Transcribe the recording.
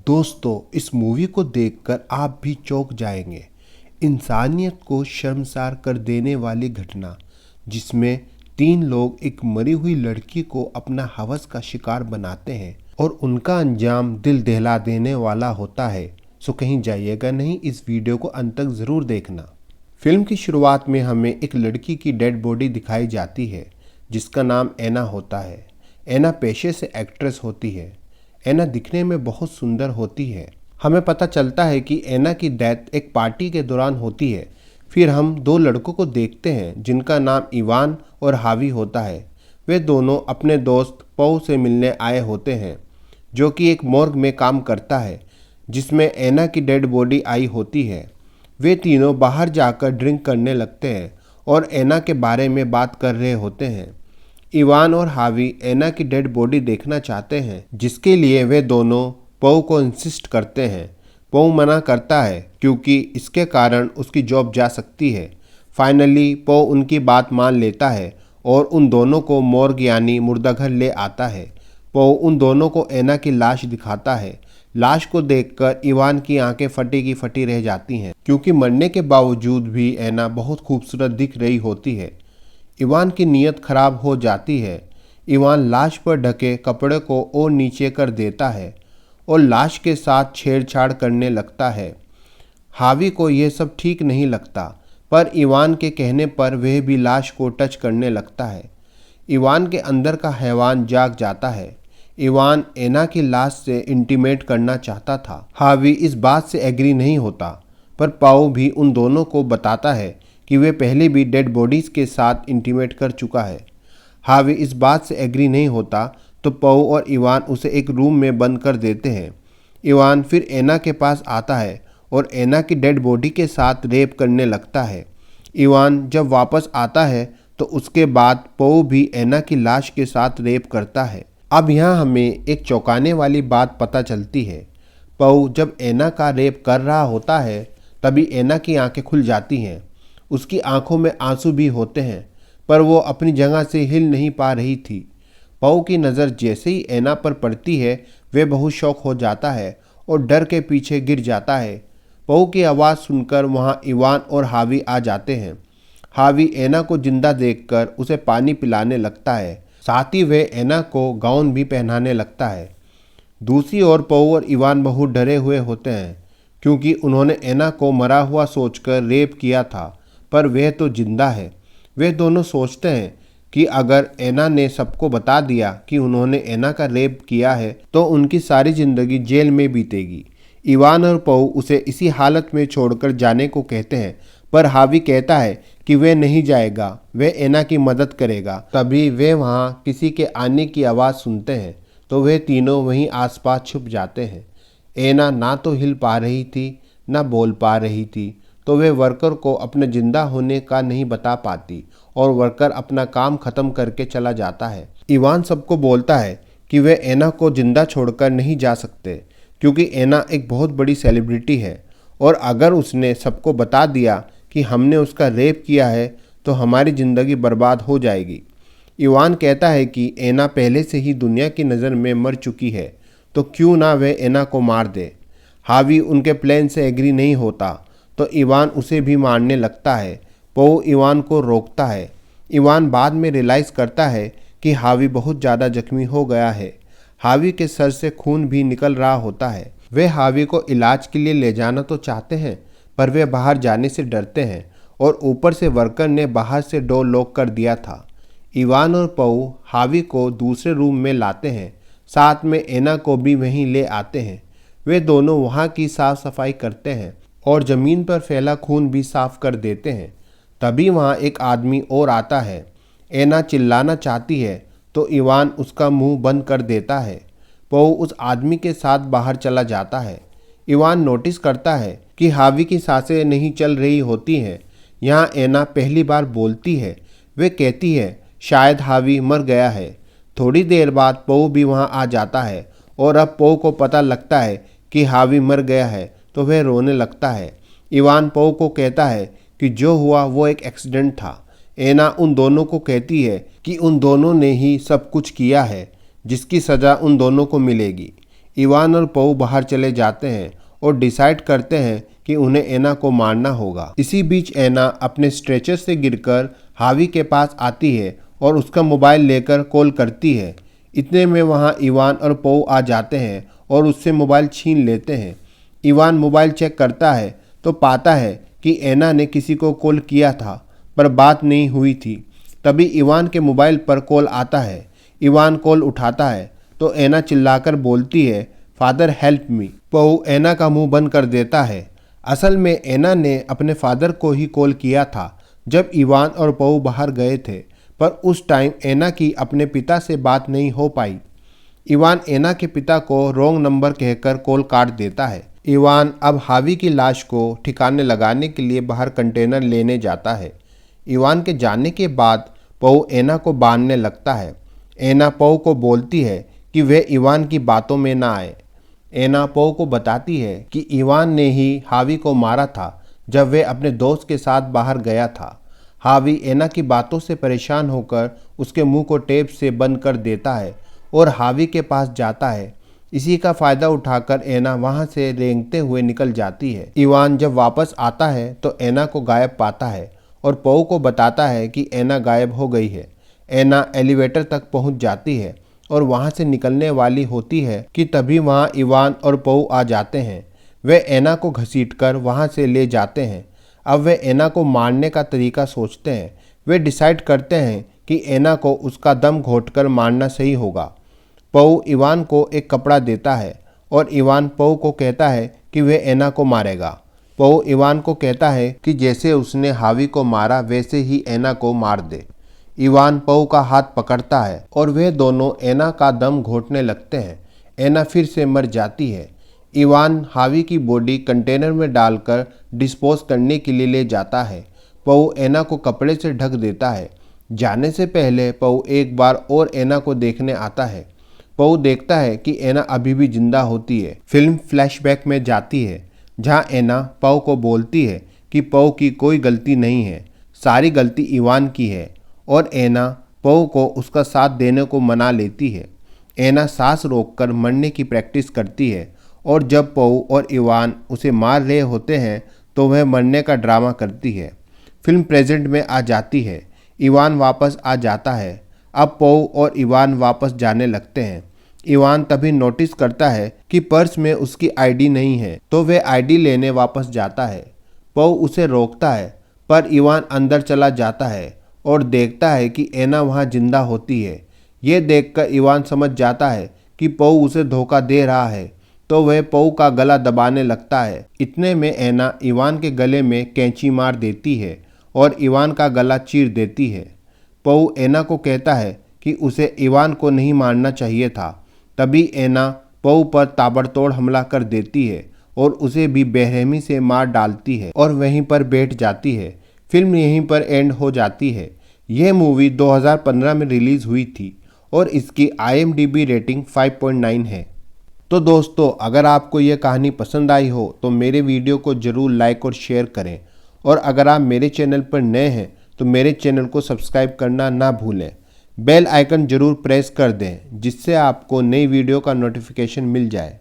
दोस्तों, इस मूवी को देखकर आप भी चौंक जाएंगे। इंसानियत को शर्मसार कर देने वाली घटना, जिसमें 3 लोग एक मरी हुई लड़की को अपना हवस का शिकार बनाते हैं और उनका अंजाम दिल दहला देने वाला होता है। सो कहीं जाइएगा नहीं, इस वीडियो को अंत तक ज़रूर देखना। फिल्म की शुरुआत में हमें एक लड़की की डेड बॉडी दिखाई जाती है, जिसका नाम एना होता है। एना पेशे से एक्ट्रेस होती है। एना दिखने में बहुत सुंदर होती है। हमें पता चलता है कि एना की डेथ एक पार्टी के दौरान होती है। फिर हम 2 लड़कों को देखते हैं जिनका नाम इवान और हावी होता है। वे दोनों अपने दोस्त पौ से मिलने आए होते हैं, जो कि एक मॉर्ग में काम करता है, जिसमें एना की डेड बॉडी आई होती है। वे तीनों बाहर जाकर ड्रिंक करने लगते हैं और एना के बारे में बात कर रहे होते हैं। इवान और हावी एना की डेड बॉडी देखना चाहते हैं, जिसके लिए वे दोनों पौ को इंसिस्ट करते हैं। पौ मना करता है क्योंकि इसके कारण उसकी जॉब जा सकती है। फाइनली पौ उनकी बात मान लेता है और उन दोनों को मॉर्ग यानी मुर्दाघर ले आता है। पौ उन दोनों को एना की लाश दिखाता है। लाश को देखकर इवान की आंखें फटी की फटी रह जाती हैं, क्योंकि मरने के बावजूद भी एना बहुत खूबसूरत दिख रही होती है। इवान की नीयत खराब हो जाती है। इवान लाश पर ढके कपड़े को और नीचे कर देता है और लाश के साथ छेड़छाड़ करने लगता है। हावी को यह सब ठीक नहीं लगता, पर इवान के कहने पर वह भी लाश को टच करने लगता है। इवान के अंदर का हैवान जाग जाता है। इवान एना की लाश से इंटीमेट करना चाहता था। हावी इस बात से एग्री नहीं होता, पर पाओ भी उन दोनों को बताता है कि वे पहले भी डेड बॉडीज़ के साथ इंटीमेट कर चुका है। हावी इस बात से एग्री नहीं होता, तो पौ और इवान उसे एक रूम में बंद कर देते हैं। इवान फिर एना के पास आता है और एना की डेड बॉडी के साथ रेप करने लगता है। इवान जब वापस आता है तो उसके बाद पौ भी एना की लाश के साथ रेप करता है। अब यहाँ हमें एक चौंकाने वाली बात पता चलती है। पौ जब एना का रेप कर रहा होता है, तभी एना की आंखें खुल जाती हैं। उसकी आंखों में आंसू भी होते हैं, पर वो अपनी जगह से हिल नहीं पा रही थी। पौ की नज़र जैसे ही एना पर पड़ती है, वे बहुत शौक हो जाता है और डर के पीछे गिर जाता है। पौ की आवाज़ सुनकर वहाँ इवान और हावी आ जाते हैं। हावी एना को जिंदा देखकर उसे पानी पिलाने लगता है, साथ ही वह एना को गाउन भी पहनाने लगता है। दूसरी ओर पौ और इवान बहुत डरे हुए होते हैं, क्योंकि उन्होंने एना को मरा हुआ सोचकर रेप किया था, पर वह तो जिंदा है। वे दोनों सोचते हैं कि अगर एना ने सबको बता दिया कि उन्होंने एना का रेप किया है, तो उनकी सारी ज़िंदगी जेल में बीतेगी। इवान और पौ उसे इसी हालत में छोड़कर जाने को कहते हैं, पर हावी कहता है कि वे नहीं जाएगा, वे एना की मदद करेगा। तभी वे वहाँ किसी के आने की आवाज़ सुनते हैं, तो वे तीनों वहीं आसपास छुप जाते हैं। एना ना तो हिल पा रही थी, ना बोल पा रही थी, तो वे वर्कर को अपने जिंदा होने का नहीं बता पाती और वर्कर अपना काम खत्म करके चला जाता है। इवान सबको बोलता है कि वे एना को जिंदा छोड़कर नहीं जा सकते, क्योंकि एना एक बहुत बड़ी सेलिब्रिटी है और अगर उसने सबको बता दिया कि हमने उसका रेप किया है, तो हमारी ज़िंदगी बर्बाद हो जाएगी। इवान कहता है कि एना पहले से ही दुनिया की नज़र में मर चुकी है, तो क्यों ना वे एना को मार दे। हावी उनके प्लान से एग्री नहीं होता, तो इवान उसे भी मारने लगता है। पौ इवान को रोकता है। इवान बाद में रियलाइज़ करता है कि हावी बहुत ज़्यादा जख्मी हो गया है। हावी के सर से खून भी निकल रहा होता है। वे हावी को इलाज के लिए ले जाना तो चाहते हैं, पर वे बाहर जाने से डरते हैं और ऊपर से वर्कर ने बाहर से डोर लॉक कर दिया था। इवान और पौ हावी को दूसरे रूम में लाते हैं, साथ में एना को भी वहीं ले आते हैं। वे दोनों वहाँ की साफ सफाई करते हैं और ज़मीन पर फैला खून भी साफ कर देते हैं। तभी वहाँ एक आदमी और आता है। एना चिल्लाना चाहती है, तो इवान उसका मुंह बंद कर देता है। पौ उस आदमी के साथ बाहर चला जाता है। इवान नोटिस करता है कि हावी की सांसें नहीं चल रही होती हैं। यहाँ एना पहली बार बोलती है। वे कहती है शायद हावी मर गया है। थोड़ी देर बाद पौ भी वहाँ आ जाता है और अब पौ को पता लगता है कि हावी मर गया है, तो वह रोने लगता है। इवान पौ को कहता है कि जो हुआ वो एक एक्सीडेंट था। एना उन दोनों को कहती है कि उन दोनों ने ही सब कुछ किया है, जिसकी सज़ा उन दोनों को मिलेगी। इवान और पऊ बाहर चले जाते हैं और डिसाइड करते हैं कि उन्हें एना को मारना होगा। इसी बीच एना अपने स्ट्रेचर से गिरकर हावी के पास आती है और उसका मोबाइल लेकर कॉल करती है। इतने में वहाँ इवान और पऊ आ जाते हैं और उससे मोबाइल छीन लेते हैं। इवान मोबाइल चेक करता है तो पाता है कि एना ने किसी को कॉल किया था पर बात नहीं हुई थी। तभी इवान के मोबाइल पर कॉल आता है। इवान कॉल उठाता है तो एना चिल्लाकर बोलती है, फादर हेल्प मी। पऊ एना का मुंह बंद कर देता है। असल में एना ने अपने फादर को ही कॉल किया था जब इवान और पऊ बाहर गए थे, पर उस टाइम एना की अपने पिता से बात नहीं हो पाई। इवान एना के पिता को रॉन्ग नंबर कहकर कॉल काट देता है। इवान अब हावी की लाश को ठिकाने लगाने के लिए बाहर कंटेनर लेने जाता है। इवान के जाने के बाद पऊ एना को बांधने लगता है। एना पऊ को बोलती है कि वह इवान की बातों में ना आए। एना पऊ को बताती है कि इवान ने ही हावी को मारा था जब वह अपने दोस्त के साथ बाहर गया था। हावी एना की बातों से परेशान होकर उसके मुंह को टेप से बंद कर देता है और हावी के पास जाता है। इसी का फायदा उठाकर एना वहां से रेंगते हुए निकल जाती है। इवान जब वापस आता है तो एना को गायब पाता है और पऊ को बताता है कि एना गायब हो गई है। एना एलिवेटर तक पहुंच जाती है और वहां से निकलने वाली होती है कि तभी वहां इवान और पऊ आ जाते हैं। वे एना को घसीटकर वहां से ले जाते हैं। अब वे एना को मारने का तरीका सोचते हैं। वे डिसाइड करते हैं कि एना को उसका दम घोंटकर मारना सही होगा। पऊ इवान को एक कपड़ा देता है और इवान पऊ को कहता है कि वह एना को मारेगा। पऊ इवान को कहता है कि जैसे उसने हावी को मारा वैसे ही एना को मार दे। इवान पऊ का हाथ पकड़ता है और वे दोनों एना का दम घोंटने लगते हैं। एना फिर से मर जाती है। इवान हावी की बॉडी कंटेनर में डालकर डिस्पोज करने के लिए ले जाता है। पऊ एना को कपड़े से ढक देता है। जाने से पहले पऊ एक बार और एना को देखने आता है। पऊ देखता है कि एना अभी भी जिंदा होती है। फिल्म फ्लैशबैक में जाती है जहां एना पऊ को बोलती है कि पऊ की कोई गलती नहीं है, सारी गलती इवान की है, और एना पऊ को उसका साथ देने को मना लेती है। एना सांस रोककर मरने की प्रैक्टिस करती है और जब पऊ और इवान उसे मार रहे होते हैं तो वह मरने का ड्रामा करती है। फिल्म प्रेजेंट में आ जाती है। इवान वापस आ जाता है। अब पऊ और इवान वापस जाने लगते हैं। इवान तभी नोटिस करता है कि पर्स में उसकी आईडी नहीं है तो वह आईडी लेने वापस जाता है। पऊ उसे रोकता है पर इवान अंदर चला जाता है और देखता है कि एना वहां जिंदा होती है। ये देखकर इवान समझ जाता है कि पऊ उसे धोखा दे रहा है तो वह पऊ का गला दबाने लगता है। इतने में एना इवान के गले में कैंची मार देती है और इवान का गला चीर देती है। पऊ एना को कहता है कि उसे इवान को नहीं मारना चाहिए था। तभी एना पऊ पर ताबड़तोड़ हमला कर देती है और उसे भी बेरहमी से मार डालती है और वहीं पर बैठ जाती है। फिल्म यहीं पर एंड हो जाती है। यह मूवी 2015 में रिलीज़ हुई थी और इसकी IMDb रेटिंग 5.9 है। तो दोस्तों, अगर आपको यह कहानी पसंद आई हो तो मेरे वीडियो को ज़रूर लाइक और शेयर करें, और अगर आप मेरे चैनल पर नए हैं तो मेरे चैनल को सब्सक्राइब करना ना भूलें। बेल आइकन ज़रूर प्रेस कर दें जिससे आपको नई वीडियो का नोटिफिकेशन मिल जाए।